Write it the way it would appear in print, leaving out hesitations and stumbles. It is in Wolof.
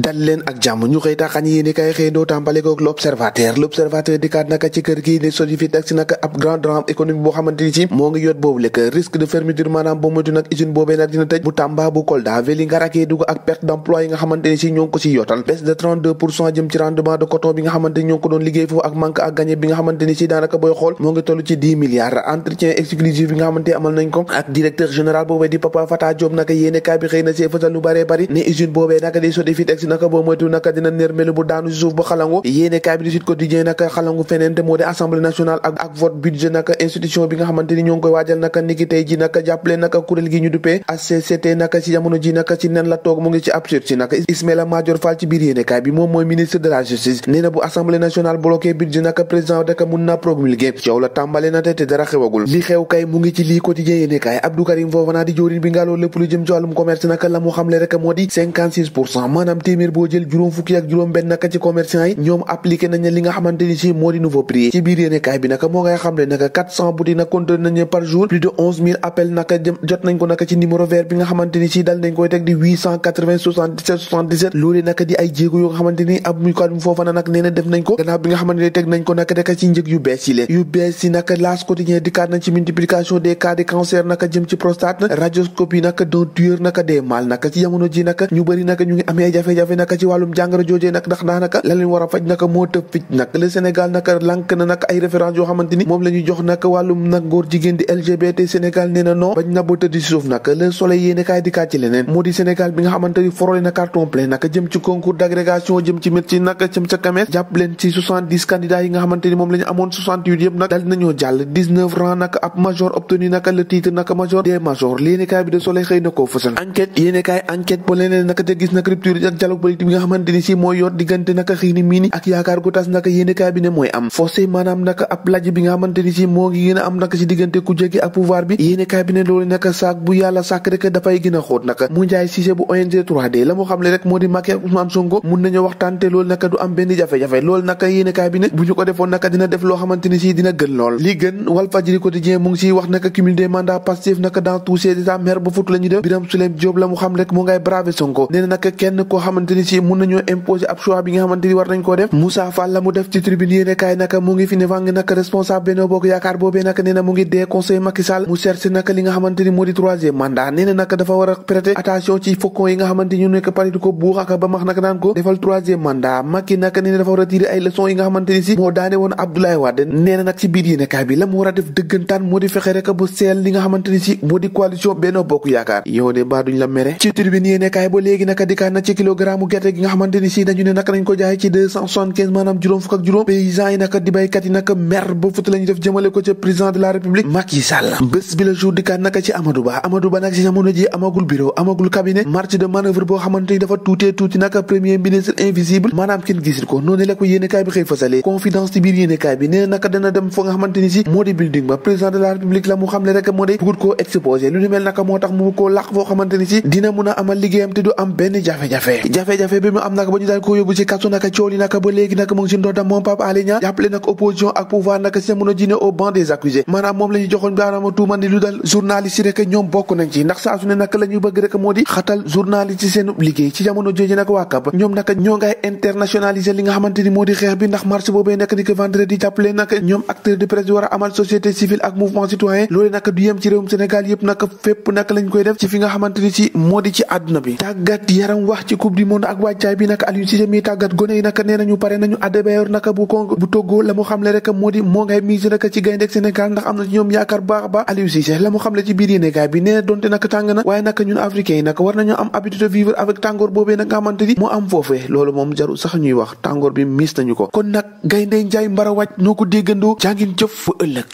dal leen ak jàmm ñu xëy taxañ yéeni kay xëy doo tàmbale kook l'observateur dikkaat naka ci kër gi ne Sodefitex naka ab grand drame économique boo xamante ni ci moo ngi yot boobu lekk risque de fermeture maanaam boo moytu nag usine boobee nag dina tëj bu Tamba bu Kolda Vélingara Kédougou ak perte d'emploi yi nga xamante ni ci ñoo ngi ko ci yotal baisse de 32% jëm ci rendement de coton bi nga xamante ni ñoo ngi ko doon liggéey foofu ak manque à gagner bi nga xamante ni ci daanaka booy xool moo ngi toll ci 10 milliards entretien exclusif bi nga xamante amal nañ ko ak directeur général boobee di Papa Fata Diop naka yéene kaay bi xëy na see fësal lu bare bari ne usine boobee naka di Sodefitex naka boo moytu naka dina nërmelu bu daanu si suuf ba xalangu yéene kaay bi di Sud Quotidien naka xalangu feneen te moo di assemblée nationale ak vote budget naka institution bi nga xamante ni ñoo ngi koy waajal naka niki tey ji naka jàppale naka kuréel gi ñu duppee HCCT naka ci jamono ji naka ci nen la toog mu ngi ci absurde si naka Ismaïla Madior Fall ci biir yéene kaay bi moom mooy ministre de la justice nee na bu assemblée nationale bloqué budget naka président daka mun na promulguer coow la tàmbale na te dara xewagul li xew kay mu ngi ci lii Quotidien yéene kaay Abdou Karim Fofana di jóorin bi ngaaloo lépp lu jëm ci wàllum commerce naka la mu xamle rek moo di 56% maanaam téeméer boo jël juróom fukki ak juróom benn naka ci commerçant yi ñoom appliqué nañ li nga xamante ni ci moo di nouveau prix ci biir yéene kaay bi naka moo ngay xamle naka 400 boutiques nag compté nañ par jour plus de 11000 appels naka jot nañ ko naka ci numéro vert bi nga xamante ni ci dal nañ koy teg di 880 77 77 loolu naka di ay jéego yoo nga xamante ni ab muy kadum foofa na nag nee na def nañ ko gannaaw bi nga xamante ni teg nañ ko naka deka ci njëg yu bees yi leen yu bees yi naka L'As Quotidien dikkaat nañ ci multiplication des cas de cancer naka jëm ci prostate radioscopie naka d'un tueur naka des mâles naka ci jamono ji naka ñu bëri naka ñu ngi amee jafe-jafe naka ci wàllum jàngoro joojee nag ndax daanaka la leen war a faj naka moo tëb ficc nag le Sénégal naka lànk na naka ay référence yoo xamante ni moom la ñuy jox naka wàllum nag góor jigéen di LGBT Sénégal nee na non bañ na ba tëdd si suuf naka le soleil yéene kaay dikkaat ci leneen moo di Sénégal bi nga xamante ni forole na carton plein naka jëm ci concours d'agrégation jëm ci médecine naka jëm ca CAMES jàpp leen ci 70 candidats yi nga xamante ni moom la ñu amoon 68 yëpp nag dal nañoo jàll 19 rangs naka ab major obtenu naka le titre naka major des majors yéene kaay bi de soleil xëy na koo fësal enquête yéene kaay enquête ba leneen naka te gis naka rupture ak dialogue politique bi nga xamante ni si mooy yor diggante naka xiini miini ak yaakaar gu tas naka yéene kaay bi ne mooy am fossé maanaam naka ab lajj bi nga xamante ni si moo ngi gën a am naka si diggante ku jéggi ak pouvoir bi yéene kaay bi ne loolu naka saak bu yàlla sàkk rek dafay gën a xóot naka mu njaay Cissé bu ONG 3D la mu xamle rek moo di Macky ak Ousmane Sonko mun nañoo waxtaan te loolu naka du am benn jafe-jafe loolu naka yéene kaay bi ne bu ñu ko defoon naka dina def loo xamante ni si dina gën lool li gën Walfadjri Quotidien mu ngi siy wax naka cumul des mandats Pastef naka dans tous ses états maire ba futu la ñu def Birame Souleye Diop la mu xam rek moo ngay braver Sonko nee na naka kenn koo xamante ni si mun nañoo imposer ab choix bi nga xamante ni war nañ koo def Moussa Fall la mu def ci tribune yéene kaay naka mu ngi fi ne vang naka responsable Benno Bokk Yaakaar boobee naka nee na mu ngi déconseiller Macky Sall mu cherche naka li nga xamante ni moo di troisième mandat nee na naka dafa war a prêter attention ci faucon yi nga xamante ñu nekk pari di ko buux ak ba max naka naan ko defal troisième mandat Macky naka nee na dafa war a tirer ay leçons yi nga xamante ni si moo daane woon Abdoulaye Wade nee na nag ci biir yéene kaay bi la mu war a def dëggantaan moo di fexe rek bu seel li nga xamante ni si moo di coalition Benno Bokk Yaakaar yow de ba duñ la mere ci tribune yéene kaay ba léegi naka dikkaat na ci kilogramme gerte gi nga xamante ni si dañu ne naka nañ ko jaay ci 275 maanaam juróom fukk ak juróom paysans yi naka di baykat yi naka mer ba futu lañu def jëmale ko ca président de la république Macky Sall bés bi la jour dikkaat naka ci Amadou Ba nag ci jamono ji amagul bureau amagul cabinet marge de manœuvre boo xamante ni dafa tuuti naka premier ministre invisible maanaam kenn gisul ko noonu la ko yéene kaay bi xëy fasalee confidence ci biir yéene kaay bi nee naka dana dem foo nga xamante ni si moo di building ba président de la république la mu xamle rek moo di bugut koo exposé lu ni mel naka moo tax mu koo laq foo xamante ni si dina mun a amal liggéeyam te du am benn jafe-jafe bi mu am naka ba ñu daal ko yóbbu ci kaso naka cooli naka ba léegi naka mu ngi si ndoddam moom Pape Alé Niang jàppale nag opposition ak pouvoir naka si jamono ji ne au banc des accusés maanaam moom la ñu joxoon baaraama tuuma ni lu dal journaliste yi rek ñoom bokk nañ ci ndax saa su ne naka la ñuy bëgg rek moo di xatal journaliste ci seen liggéey ci jamono jooju nag waa CAP ñoom naka ñoo ngay internationaliser li nga xamante ni moo di xeex bi ndax marche boobee nekk ni que vendredi jàppale naka ñoom acteur de presse bi war a amal société civile ak mouvement citoyen loolu naka du yem ci réewum Sénégal yëpp naka fépp naka lañ koy def ci fi nga xamante ni ci moo di ci àdduna bi tàggat yaram wax ci coupe du monde ak wàccaay bi naka Aliou Cissé mi tàggat gone yi naka nee nañu pare nañu Adebayor naka bu Congo bu Togo la mu xamle rek moo di moo ngay mise rek ci gaynde Sénégal ndax am na ci ñoom yaakaar baax a baax Aliou Cissé la mu xamle ci biir yéenekaay bi nee na donte naka tàng na waaye naka ñun africains yi naka war nañoo am habitude de vivre avec tàngoor boobee nag nga xamante ni moo am foofee loolu moom jarul sax ñuy wax tàngoor bi mis nañu ko kon nag gaynde Njaay mbara wàcc noo ko déggandoo jàngin jëf fa ëllëg